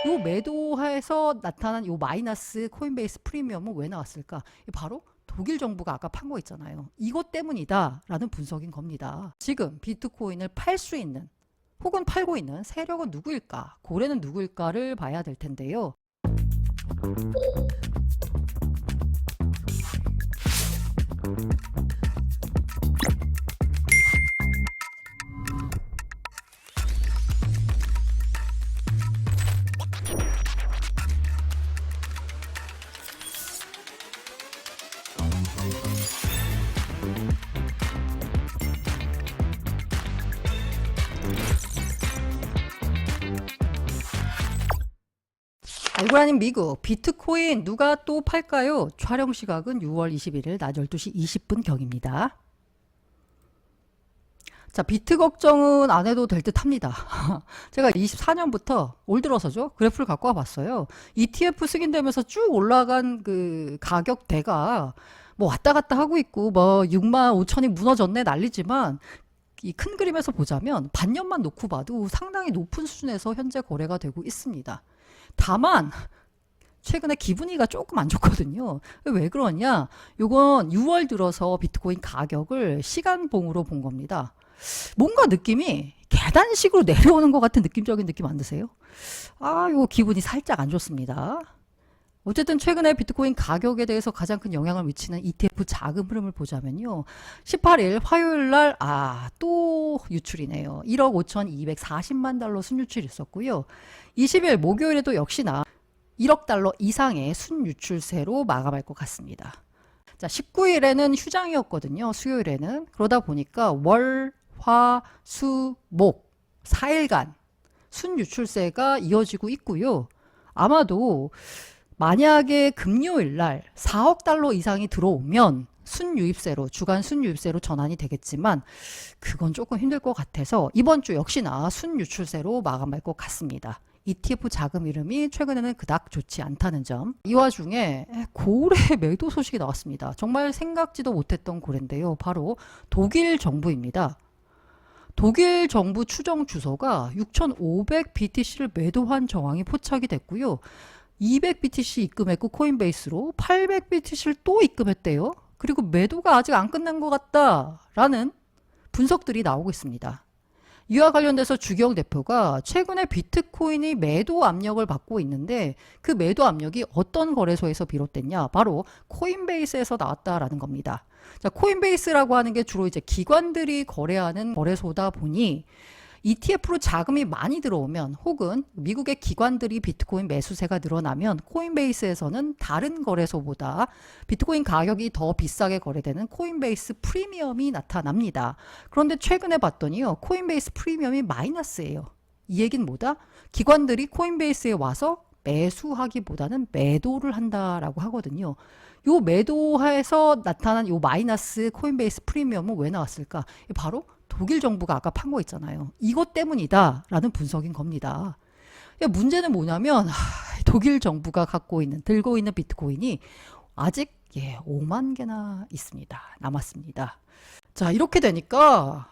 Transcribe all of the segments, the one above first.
요 매도하에서 나타난 요 마이너스 코인베이스 프리미엄은 왜 나왔을까? 바로 독일 정부가 아까 판 거 있잖아요. 이것 때문이다 라는 분석인 겁니다. 지금 비트코인을 팔 수 있는 혹은 팔고 있는 세력은 누구일까? 고래는 누구일까를 봐야 될 텐데요. 알고 아닌 미국 비트코인 누가 또 팔까요? 촬영 시각은 6월 21일 낮 12시 20분 경입니다. 자, 비트 걱정은 안 해도 될 듯 합니다. 제가 24년부터 올 들어서죠. 그래프를 갖고 와 봤어요. ETF 승인되면서 쭉 올라간 그 가격대가 뭐 왔다 갔다 하고 있고 뭐 6만 5천이 무너졌네 난리지만 이 큰 그림에서 보자면 반년만 놓고 봐도 상당히 높은 수준에서 현재 거래가 되고 있습니다. 다만 최근에 기분이가 조금 안 좋거든요. 왜 그러냐? 요건 6월 들어서 비트코인 가격을 시간봉으로 본 겁니다. 뭔가 느낌이 계단식으로 내려오는 것 같은 느낌적인 느낌 안 드세요? 아, 이거 기분이 살짝 안 좋습니다. 어쨌든 최근에 비트코인 가격에 대해서 가장 큰 영향을 미치는 ETF 자금 흐름을 보자면요. 18일 화요일 날, 또 유출이네요. 1억 5,240만 달러 순유출이 있었고요. 20일 목요일에도 역시나 1억 달러 이상의 순유출세로 마감할 것 같습니다. 자, 19일에는 휴장이었거든요. 수요일에는. 그러다 보니까 월, 화, 수, 목 4일간 순유출세가 이어지고 있고요. 아마도 만약에 금요일 날 4억 달러 이상이 들어오면 순유입세로 주간 순유입세로 전환이 되겠지만 그건 조금 힘들 것 같아서 이번 주 역시나 순유출세로 마감할 것 같습니다. ETF 자금 이름이 최근에는 그닥 좋지 않다는 점. 이 와중에 고래 매도 소식이 나왔습니다. 정말 생각지도 못했던 고래인데요. 바로 독일 정부입니다. 독일 정부 추정 주소가 6,500BTC를 매도한 정황이 포착이 됐고요. 200BTC 입금했고 코인베이스로 800BTC를 또 입금했대요. 그리고 매도가 아직 안 끝난 것 같다라는 분석들이 나오고 있습니다. 이와 관련돼서 주경 대표가 최근에 비트코인이 매도 압력을 받고 있는데 그 매도 압력이 어떤 거래소에서 비롯됐냐? 바로 코인베이스에서 나왔다라는 겁니다. 자, 코인베이스라고 하는 게 주로 이제 기관들이 거래하는 거래소다 보니 ETF로 자금이 많이 들어오면 혹은 미국의 기관들이 비트코인 매수세가 늘어나면 코인베이스에서는 다른 거래소보다 비트코인 가격이 더 비싸게 거래되는 코인베이스 프리미엄이 나타납니다. 그런데 최근에 봤더니요. 코인베이스 프리미엄이 마이너스예요. 이 얘기는 뭐다? 기관들이 코인베이스에 와서 매수하기보다는 매도를 한다라고 하거든요. 요 매도하에서 나타난 요 마이너스 코인베이스 프리미엄은 왜 나왔을까? 바로 독일 정부가 아까 판 거 있잖아요. 이것 때문이다 라는 분석인 겁니다. 문제는 뭐냐면 독일 정부가 들고 있는 비트코인이 아직 5만 개나 있습니다. 남았습니다. 자, 이렇게 되니까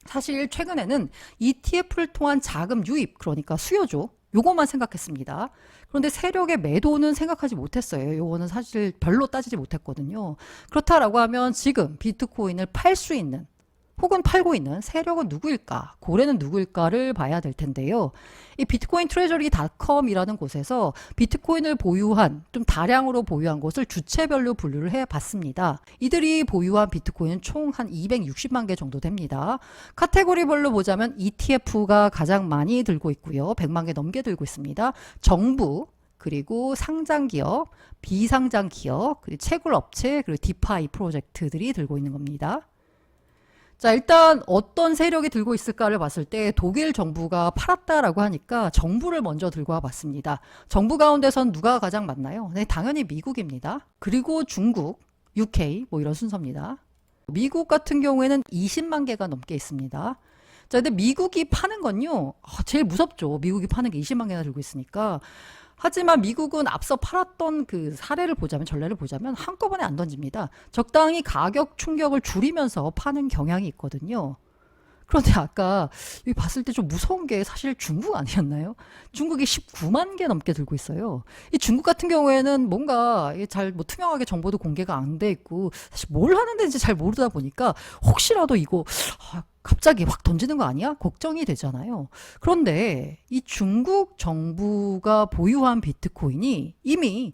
사실 최근에는 ETF를 통한 자금 유입, 그러니까 수요죠. 요것만 생각했습니다. 그런데 세력의 매도는 생각하지 못했어요. 요거는 사실 별로 따지지 못했거든요. 그렇다라고 하면 지금 비트코인을 팔 수 있는 혹은 팔고 있는 세력은 누구일까? 고래는 누구일까를 봐야 될 텐데요. 이 비트코인 트레저리닷컴이라는 곳에서 비트코인을 보유한, 좀 다량으로 보유한 곳을 주체별로 분류를 해 봤습니다. 이들이 보유한 비트코인은 총 한 260만 개 정도 됩니다. 카테고리별로 보자면 ETF가 가장 많이 들고 있고요. 100만 개 넘게 들고 있습니다. 정부, 그리고 상장기업, 비상장기업, 그리고 채굴업체, 그리고 디파이 프로젝트들이 들고 있는 겁니다. 자, 일단 어떤 세력이 들고 있을까를 봤을 때 독일 정부가 팔았다라고 하니까 정부를 먼저 들고 와봤습니다. 정부 가운데선 누가 가장 많나요? 네, 당연히 미국입니다. 그리고 중국, UK 뭐 이런 순서입니다. 미국 같은 경우에는 20만 개가 넘게 있습니다. 자, 근데 미국이 파는 건요, 제일 무섭죠. 미국이 파는 게 20만 개나 들고 있으니까. 하지만 미국은 앞서 팔았던 그 전례를 보자면 한꺼번에 안 던집니다. 적당히 가격 충격을 줄이면서 파는 경향이 있거든요. 그런데 아까 여기 봤을 때 좀 무서운 게 사실 중국 아니었나요? 중국이 19만 개 넘게 들고 있어요. 이 중국 같은 경우에는 뭔가 잘 뭐 투명하게 정보도 공개가 안 돼 있고 사실 뭘 하는 데인지 잘 모르다 보니까 혹시라도 이거 갑자기 확 던지는 거 아니야? 걱정이 되잖아요. 그런데 이 중국 정부가 보유한 비트코인이 이미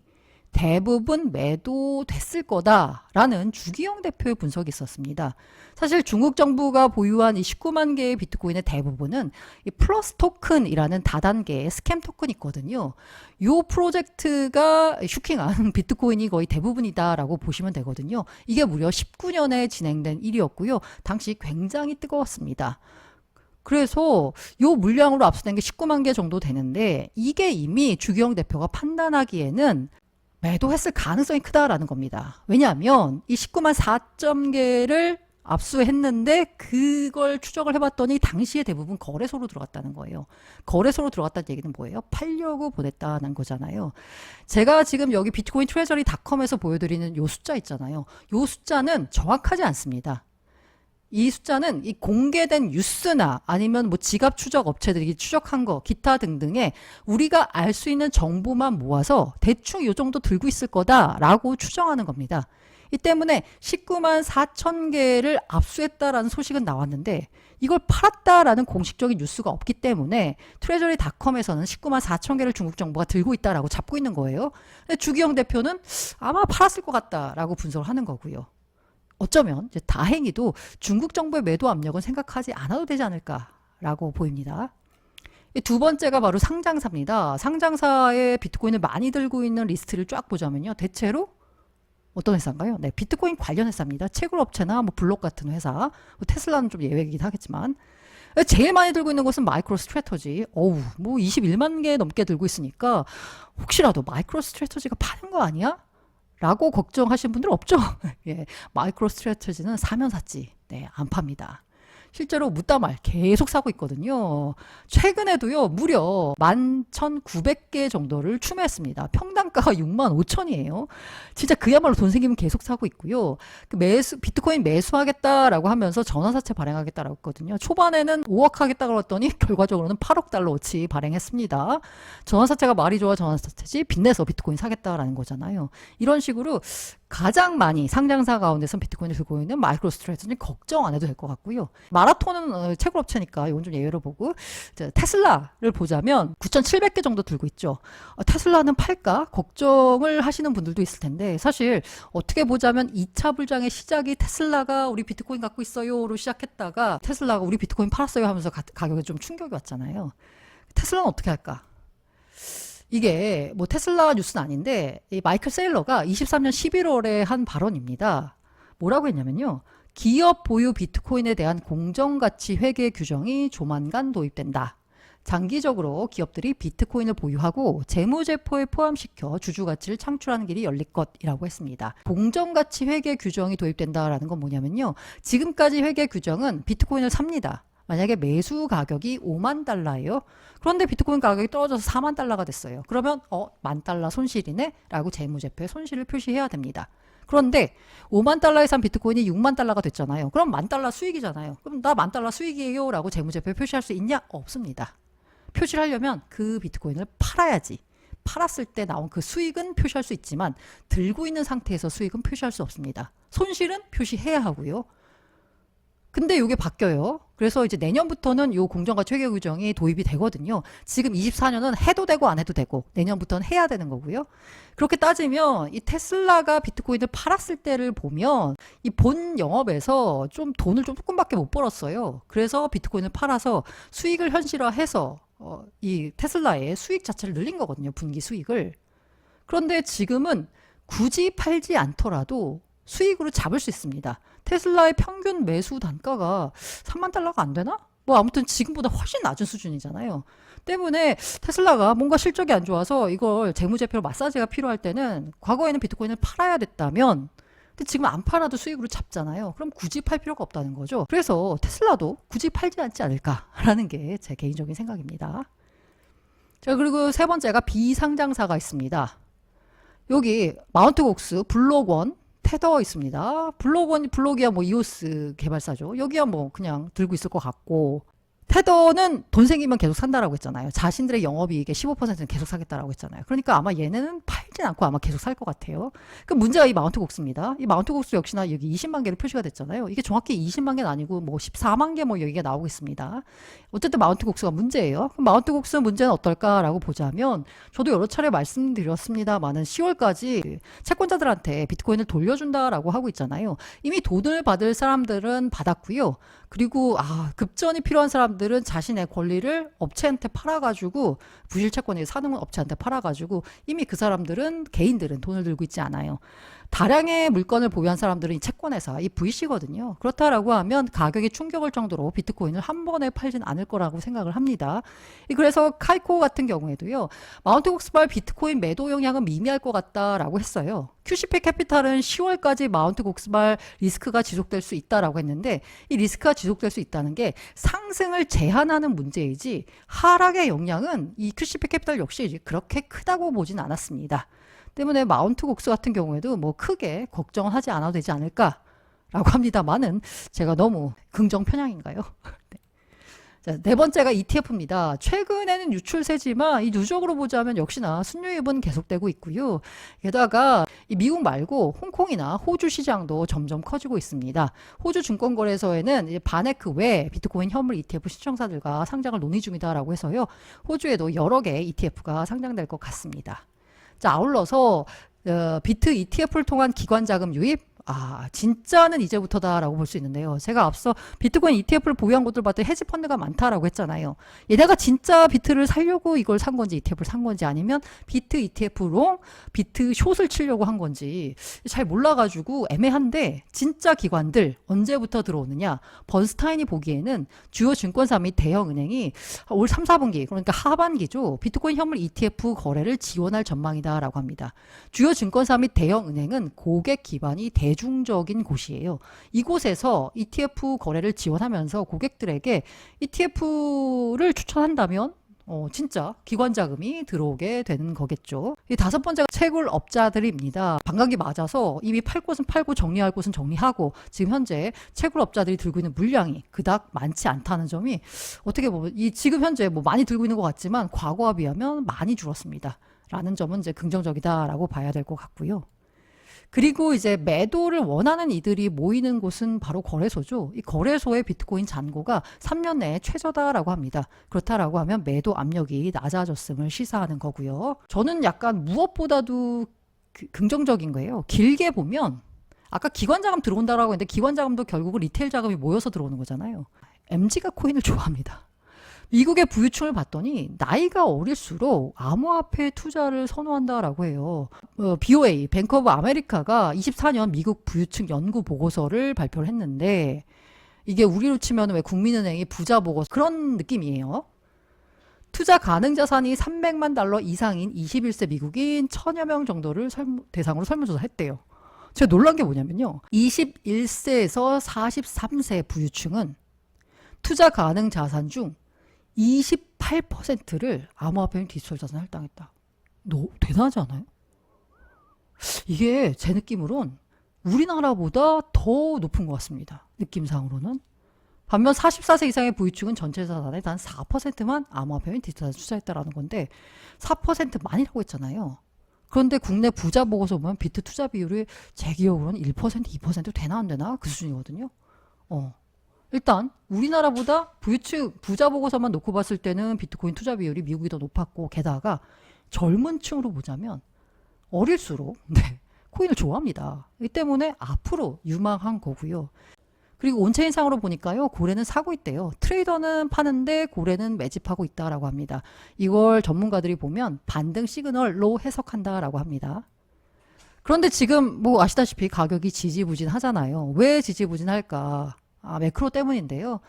대부분 매도됐을 거다라는 주기영 대표의 분석이 있었습니다. 사실 중국 정부가 보유한 이 19만 개의 비트코인의 대부분은 이 플러스 토큰이라는 다단계의 스캠 토큰이 있거든요. 이 프로젝트가 슈킹한 비트코인이 거의 대부분이다라고 보시면 되거든요. 이게 무려 19년에 진행된 일이었고요. 당시 굉장히 뜨거웠습니다. 그래서 요 물량으로 압수된 게 19만 개 정도 되는데 이게 이미 주기영 대표가 판단하기에는 매도했을 가능성이 크다라는 겁니다. 왜냐하면 이 19만 4점 개를 압수했는데 그걸 추적을 해봤더니 당시에 대부분 거래소로 들어갔다는 거예요. 거래소로 들어갔다는 얘기는 뭐예요? 팔려고 보냈다는 거잖아요. 제가 지금 여기 비트코인 트레저리닷컴에서 보여드리는 요 숫자 있잖아요. 요 숫자는 정확하지 않습니다. 이 숫자는 이 공개된 뉴스나 아니면 뭐 지갑 추적 업체들이 추적한 거 기타 등등의 우리가 알 수 있는 정보만 모아서 대충 이 정도 들고 있을 거다라고 추정하는 겁니다. 이 때문에 19만 4천 개를 압수했다라는 소식은 나왔는데 이걸 팔았다라는 공식적인 뉴스가 없기 때문에 트레저리닷컴에서는 19만 4천 개를 중국 정부가 들고 있다라고 잡고 있는 거예요. 근데 주기영 대표는 아마 팔았을 것 같다라고 분석을 하는 거고요. 어쩌면 이제 다행히도 중국 정부의 매도 압력은 생각하지 않아도 되지 않을까라고 보입니다. 두 번째가 바로 상장사입니다. 상장사의 비트코인을 많이 들고 있는 리스트를 쫙 보자면요. 대체로 어떤 회사인가요? 네, 비트코인 관련 회사입니다. 채굴 업체나 뭐 블록 같은 회사, 뭐 테슬라는 좀 예외이긴 하겠지만 제일 많이 들고 있는 곳은 마이크로 스트래터지. 어우, 뭐 21만 개 넘게 들고 있으니까 혹시라도 마이크로 스트래터지가 파는 거 아니야? 라고 걱정하시는 분들 없죠? 예, 마이크로 스트래터지는 사면 샀지. 네, 안 팝니다. 실제로 묻다말 계속 사고 있거든요. 최근에도요, 무려 11,900개 정도를 추매했습니다. 평당가가 65,000이에요. 진짜 그야말로 돈 생기면 계속 사고 있고요. 비트코인 매수하겠다라고 하면서 전환사채 발행하겠다라고 했거든요. 초반에는 5억 하겠다고 했더니 결과적으로는 8억 달러어치 발행했습니다. 전환사채가 말이 좋아 전환사채지 빚내서 비트코인 사겠다라는 거잖아요. 이런 식으로 가장 많이 상장사 가운데서 비트코인을 들고 있는 마이크로 스트래터지는 걱정 안 해도 될 것 같고요. 마라톤은 채굴 업체니까 이건 좀 예외로 보고 테슬라를 보자면 9,700개 정도 들고 있죠. 테슬라는 팔까? 걱정을 하시는 분들도 있을 텐데 사실 어떻게 보자면 2차 불장의 시작이 테슬라가 우리 비트코인 갖고 있어요로 시작했다가 테슬라가 우리 비트코인 팔았어요 하면서 가격에 좀 충격이 왔잖아요. 테슬라는 어떻게 할까? 이게 뭐 테슬라 뉴스는 아닌데 이 마이클 세일러가 23년 11월에 한 발언입니다. 뭐라고 했냐면요. 기업 보유 비트코인에 대한 공정가치 회계 규정이 조만간 도입된다. 장기적으로 기업들이 비트코인을 보유하고 재무제표에 포함시켜 주주가치를 창출하는 길이 열릴 것이라고 했습니다. 공정가치 회계 규정이 도입된다라는 건 뭐냐면요. 지금까지 회계 규정은 비트코인을 삽니다. 만약에 매수 가격이 5만 달러예요. 그런데 비트코인 가격이 떨어져서 4만 달러가 됐어요. 그러면 10,000달러 손실이네? 라고 재무제표에 손실을 표시해야 됩니다. 그런데 5만 달러에 산 비트코인이 6만 달러가 됐잖아요. 그럼 10,000달러 수익이잖아요. 그럼 나 10,000달러 수익이에요 라고 재무제표에 표시할 수 있냐? 없습니다. 표시를 하려면 그 비트코인을 팔아야지. 팔았을 때 나온 그 수익은 표시할 수 있지만 들고 있는 상태에서 수익은 표시할 수 없습니다. 손실은 표시해야 하고요. 근데 이게 바뀌어요. 그래서 이제 내년부터는 이 공정가치 회계 규정이 도입이 되거든요. 지금 24년은 해도 되고 안 해도 되고 내년부터는 해야 되는 거고요. 그렇게 따지면 이 테슬라가 비트코인을 팔았을 때를 보면 이 본 영업에서 좀 돈을 좀 조금밖에 못 벌었어요. 그래서 비트코인을 팔아서 수익을 현실화해서 이 테슬라의 수익 자체를 늘린 거거든요. 분기 수익을. 그런데 지금은 굳이 팔지 않더라도 수익으로 잡을 수 있습니다. 테슬라의 평균 매수 단가가 3만 달러가 안 되나? 뭐 아무튼 지금보다 훨씬 낮은 수준이잖아요. 때문에 테슬라가 뭔가 실적이 안 좋아서 이걸 재무제표로 마사지가 필요할 때는 과거에는 비트코인을 팔아야 됐다면 근데 지금 안 팔아도 수익으로 잡잖아요. 그럼 굳이 팔 필요가 없다는 거죠. 그래서 테슬라도 굳이 팔지 않지 않을까라는 게 제 개인적인 생각입니다. 자, 그리고 세 번째가 비상장사가 있습니다. 여기 마운트곡스, 블록원, 테더 있습니다. 블록이야 뭐 이오스 개발사죠. 여기야 뭐 그냥 들고 있을 것 같고, 테더는 돈 생기면 계속 산다라고 했잖아요. 자신들의 영업이익의 15%는 계속 사겠다라고 했잖아요. 그러니까 아마 얘네는 팔진 않고 아마 계속 살 것 같아요. 그 문제가 이 마운트 곡스입니다. 이 마운트 곡스 역시나 여기 20만 개로 표시가 됐잖아요. 이게 정확히 20만 개는 아니고 뭐 14만 개 뭐 여기가 나오고 있습니다. 어쨌든 마운트 곡스가 문제예요. 그럼 마운트 곡스 문제는 어떨까라고 보자면, 저도 여러 차례 말씀드렸습니다만은 10월까지 채권자들한테 비트코인을 돌려준다라고 하고 있잖아요. 이미 돈을 받을 사람들은 받았고요. 그리고 급전이 필요한 사람들은 자신의 권리를 업체한테 팔아가지고, 부실 채권을 사는 업체한테 팔아가지고, 이미 그 사람들은, 개인들은 돈을 들고 있지 않아요. 다량의 물건을 보유한 사람들은 이 채권회사, 이 VC거든요. 그렇다라고 하면 가격이 충격을 정도로 비트코인을 한 번에 팔진 않을 거라고 생각을 합니다. 그래서 카이코 같은 경우에도요, 마운트 곡스발 비트코인 매도 영향은 미미할 것 같다라고 했어요. QCP 캐피탈은 10월까지 마운트 곡스발 리스크가 지속될 수 있다라고 했는데, 이 리스크가 지속될 수 있다는 게 상승을 제한하는 문제이지 하락의 영향은 이 QCP 캐피탈 역시 그렇게 크다고 보진 않았습니다. 때문에 마운트 곡스 같은 경우에도 뭐 크게 걱정을 하지 않아도 되지 않을까라고 합니다만은, 제가 너무 긍정 편향인가요? 네. 자, 네 번째가 ETF입니다. 최근에는 유출세지만 이 누적으로 보자면 역시나 순유입은 계속되고 있고요. 게다가 이 미국 말고 홍콩이나 호주 시장도 점점 커지고 있습니다. 호주 증권거래소에는 이제 바네크 외 비트코인 현물 ETF 신청사들과 상장을 논의 중이다라고 해서요. 호주에도 여러 개의 ETF가 상장될 것 같습니다. 자, 아울러서 비트 ETF를 통한 기관 자금 유입, 진짜는 이제부터다라고 볼 수 있는데요. 제가 앞서 비트코인 ETF를 보유한 곳들 봤더니 헤지펀드가 많다라고 했잖아요. 얘네가 진짜 비트를 사려고 이걸 산 건지, ETF를 산 건지, 아니면 비트 ETF로 비트 숏을 치려고 한 건지 잘 몰라가지고 애매한데, 진짜 기관들 언제부터 들어오느냐. 번스타인이 보기에는 주요 증권사 및 대형은행이 올 3, 4분기, 그러니까 하반기죠, 비트코인 현물 ETF 거래를 지원할 전망이다라고 합니다. 주요 증권사 및 대형은행은 고객 기반이 대중적인 곳이에요. 이곳에서 ETF 거래를 지원하면서 고객들에게 ETF를 추천한다면 진짜 기관 자금이 들어오게 되는 거겠죠. 이 다섯 번째가 채굴업자들입니다. 반감기 맞아서 이미 팔 곳은 팔고 정리할 곳은 정리하고, 지금 현재 채굴업자들이 들고 있는 물량이 그닥 많지 않다는 점이, 어떻게 보면 지금 현재 뭐 많이 들고 있는 것 같지만 과거와 비하면 많이 줄었습니다. 라는 점은 이제 긍정적이다라고 봐야 될 것 같고요. 그리고 이제 매도를 원하는 이들이 모이는 곳은 바로 거래소죠. 이 거래소의 비트코인 잔고가 3년 내에 최저다라고 합니다. 그렇다라고 하면 매도 압력이 낮아졌음을 시사하는 거고요. 저는 약간 무엇보다도 긍정적인 거예요. 길게 보면 아까 기관 자금 들어온다라고 했는데, 기관 자금도 결국은 리테일 자금이 모여서 들어오는 거잖아요. MG가 코인을 좋아합니다. 미국의 부유층을 봤더니 나이가 어릴수록 암호화폐 투자를 선호한다라고 해요. BOA, 뱅크 오브 아메리카가 24년 미국 부유층 연구 보고서를 발표를 했는데, 이게 우리로 치면 왜 국민은행이 부자 보고서 그런 느낌이에요. 투자 가능 자산이 300만 달러 이상인 21세 미국인 1000여 명 정도를 대상으로 설문조사 했대요. 제가 놀란 게 뭐냐면요, 21세에서 43세 부유층은 투자 가능 자산 중 28%를 암호화폐 및 디지털 자산에 할당했다. 대단하지 않아요? 이게 제 느낌으론 우리나라보다 더 높은 것 같습니다. 느낌상으로는. 반면 44세 이상의 부유층은 전체 자산의 단 4%만 암호화폐 및 디지털 자산에 투자했다라는 건데, 4%만이라고 했잖아요. 그런데 국내 부자 보고서 보면 비트 투자 비율이 제 기억으로는 1%, 2% 되나 안 되나 그 수준이거든요. 일단 우리나라보다 부유층 부자 보고서만 놓고 봤을 때는 비트코인 투자 비율이 미국이 더 높았고, 게다가 젊은 층으로 보자면 어릴수록 코인을 좋아합니다. 이 때문에 앞으로 유망한 거고요. 그리고 온체인상으로 보니까요, 고래는 사고 있대요. 트레이더는 파는데 고래는 매집하고 있다라고 합니다. 이걸 전문가들이 보면 반등 시그널로 해석한다라고 합니다. 그런데 지금 뭐 아시다시피 가격이 지지부진하잖아요. 왜 지지부진할까? 매크로 때문인데요.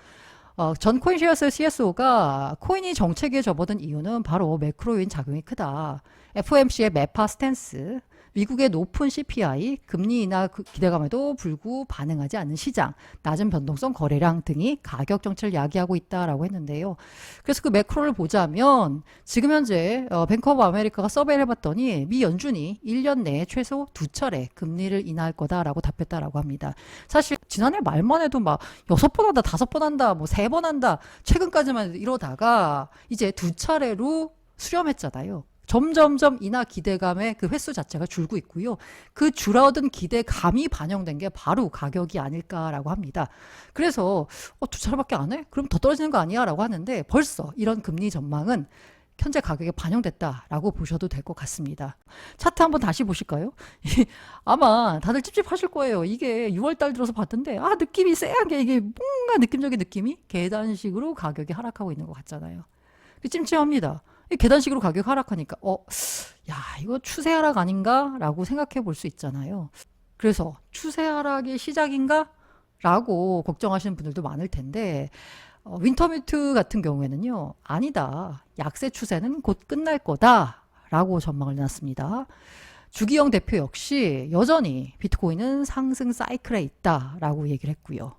전 코인시어스 CSO가 코인이 정체기에 접어든 이유는 바로 매크로인 작용이 크다. FOMC의 매파 스탠스, 미국의 높은 CPI, 금리 인하 기대감에도 불구 반응하지 않는 시장, 낮은 변동성 거래량 등이 가격 정체를 야기하고 있다라고 했는데요. 그래서 그 매크로를 보자면 지금 현재 뱅크 오브 아메리카가 서베이를 해봤더니 미 연준이 1년 내에 최소 2차례 금리를 인하할 거다라고 답했다라고 합니다. 사실 지난해 말만 해도 막 6번 한다, 5번 한다, 뭐 3번 한다, 최근까지만 해도 이러다가 이제 2차례로 수렴했잖아요. 점점점 인하 기대감의 그 횟수 자체가 줄고 있고요. 그 줄어든 기대감이 반영된 게 바로 가격이 아닐까라고 합니다. 그래서 2차례밖에 안 해? 그럼 더 떨어지는 거 아니야? 라고 하는데 벌써 이런 금리 전망은 현재 가격에 반영됐다라고 보셔도 될 것 같습니다. 차트 한번 다시 보실까요? 아마 다들 찝찝하실 거예요. 이게 6월달 들어서 봤는데 느낌이 쎄한 게 이게 뭔가 느낌적인 느낌이 계단식으로 가격이 하락하고 있는 것 같잖아요. 찜찜합니다. 계단식으로 가격 하락하니까 야 이거 추세 하락 아닌가? 라고 생각해 볼 수 있잖아요. 그래서 추세 하락이 시작인가? 라고 걱정하시는 분들도 많을 텐데 윈터뮤트 같은 경우에는요. 아니다. 약세 추세는 곧 끝날 거다. 라고 전망을 내놨습니다. 주기영 대표 역시 여전히 비트코인은 상승 사이클에 있다. 라고 얘기를 했고요.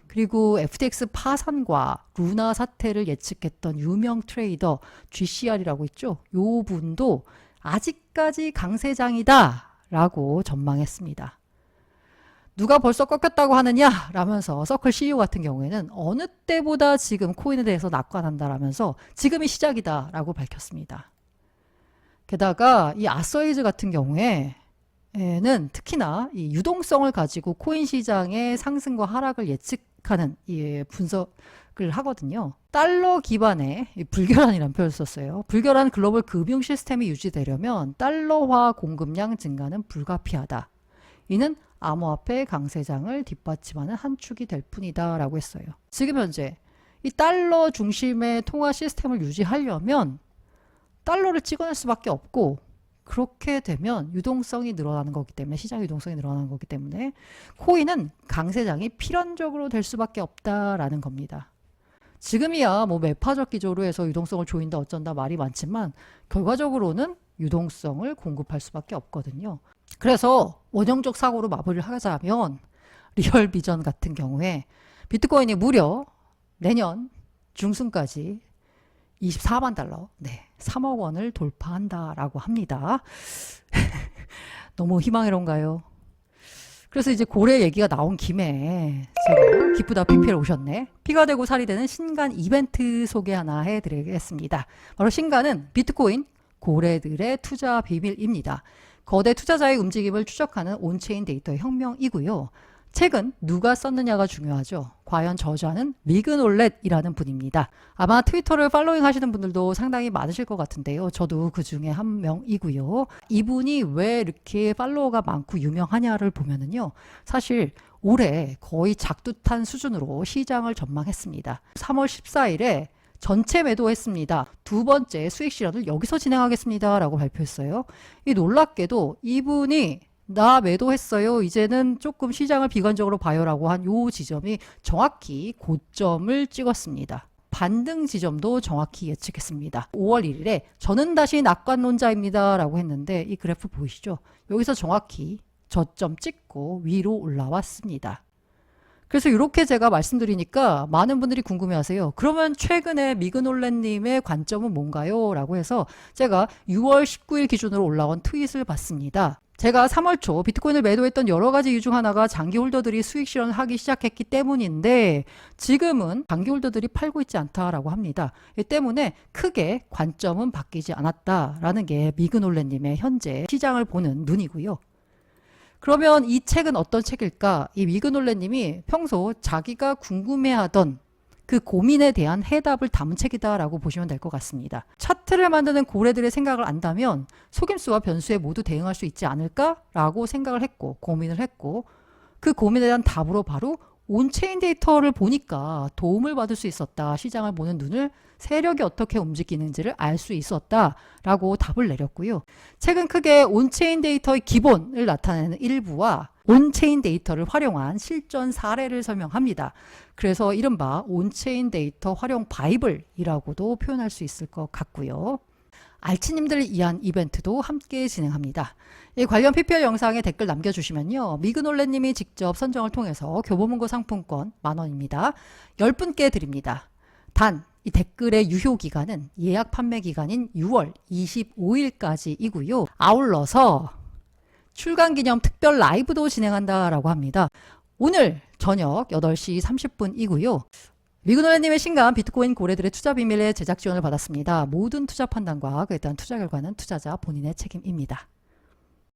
그리고 FTX 파산과 루나 사태를 예측했던 유명 트레이더 GCR이라고 있죠. 요 분도 아직까지 강세장이다 라고 전망했습니다. 누가 벌써 꺾였다고 하느냐 라면서 서클 CEO 같은 경우에는 어느 때보다 지금 코인에 대해서 낙관한다라면서 지금이 시작이다 라고 밝혔습니다. 게다가 이 아서이즈 같은 경우에는 특히나 이 유동성을 가지고 코인 시장의 상승과 하락을 예측하는 이 분석을 하거든요. 달러 기반의 불결한이라는 표현을 썼어요. 불결한 글로벌 금융 시스템이 유지되려면 달러화 공급량 증가는 불가피하다. 이는 암호화폐 강세장을 뒷받침하는 한 축이 될 뿐이다 라고 했어요. 지금 현재 이 달러 중심의 통화 시스템을 유지하려면 달러를 찍어낼 수밖에 없고 그렇게 되면 유동성이 늘어나는 거기 때문에 시장 유동성이 늘어나는 거기 때문에 코인은 강세장이 필연적으로 될 수밖에 없다라는 겁니다. 지금이야 뭐 매파적 기조로 해서 유동성을 조인다 어쩐다 말이 많지만 결과적으로는 유동성을 공급할 수밖에 없거든요. 그래서 원형적 사고로 마무리를 하자면 리얼 비전 같은 경우에 비트코인이 무려 내년 중순까지 24만 달러, 3억 원을 돌파한다라고 합니다. 너무 희망이론가요? 그래서 이제 고래 얘기가 나온 김에 제가 기쁘다 PPL 오셨네. 피가 되고 살이 되는 신간 이벤트 소개 하나 해드리겠습니다. 바로 신간은 비트코인 고래들의 투자 비밀입니다. 거대 투자자의 움직임을 추적하는 온체인 데이터의 혁명이고요. 책은 누가 썼느냐가 중요하죠. 과연 저자는 미그놀렛이라는 분입니다. 아마 트위터를 팔로잉 하시는 분들도 상당히 많으실 것 같은데요. 저도 그 중에 한 명이고요. 이분이 왜 이렇게 팔로워가 많고 유명하냐를 보면은요. 사실 올해 거의 작두탄 수준으로 시장을 전망했습니다. 3월 14일에 전체 매도했습니다. 두 번째 수익 실현을 여기서 진행하겠습니다. 라고 발표했어요. 이 놀랍게도 이분이 나 매도했어요. 이제는 조금 시장을 비관적으로 봐요라고 한 요 지점이 정확히 고점을 찍었습니다. 반등 지점도 정확히 예측했습니다. 5월 1일에 저는 다시 낙관론자입니다. 라고 했는데 이 그래프 보이시죠? 여기서 정확히 저점 찍고 위로 올라왔습니다. 그래서 이렇게 제가 말씀드리니까 많은 분들이 궁금해하세요. 그러면 최근에 미그놀렛님의 관점은 뭔가요? 라고 해서 제가 6월 19일 기준으로 올라온 트윗을 봤습니다. 제가 3월 초 비트코인을 매도했던 여러 가지 이유 중 하나가 장기 홀더들이 수익 실현을 하기 시작했기 때문인데 지금은 장기 홀더들이 팔고 있지 않다라고 합니다. 이 때문에 크게 관점은 바뀌지 않았다라는 게 미그놀렛님의 현재 시장을 보는 눈이고요. 그러면 이 책은 어떤 책일까? 이 미그놀렛님이 평소 자기가 궁금해하던 그 고민에 대한 해답을 담은 책이다라고 보시면 될 것 같습니다. 차트를 만드는 고래들의 생각을 안다면 속임수와 변수에 모두 대응할 수 있지 않을까라고 생각을 했고 고민을 했고 그 고민에 대한 답으로 바로 온체인 데이터를 보니까 도움을 받을 수 있었다. 시장을 보는 눈을 세력이 어떻게 움직이는지를 알 수 있었다라고 답을 내렸고요. 최근 크게 온체인 데이터의 기본을 나타내는 일부와 온체인 데이터를 활용한 실전 사례를 설명합니다. 그래서 이른바 온체인 데이터 활용 바이블이라고도 표현할 수 있을 것 같고요. 알치님들을 위한 이벤트도 함께 진행합니다. 이 관련 PPL 영상에 댓글 남겨주시면요. 미그놀레님이 직접 선정을 통해서 교보문고 상품권 10,000원입니다. 10분께 드립니다. 단 이 댓글의 유효 기간은 예약 판매 기간인 6월 25일까지이고요. 아울러서 출간 기념 특별 라이브도 진행한다라고 합니다. 오늘 저녁 8시 30분이고요. 미그노래님의 신간 비트코인 고래들의 투자 비밀의 제작 지원을 받았습니다. 모든 투자 판단과 그에 따른 투자 결과는 투자자 본인의 책임입니다.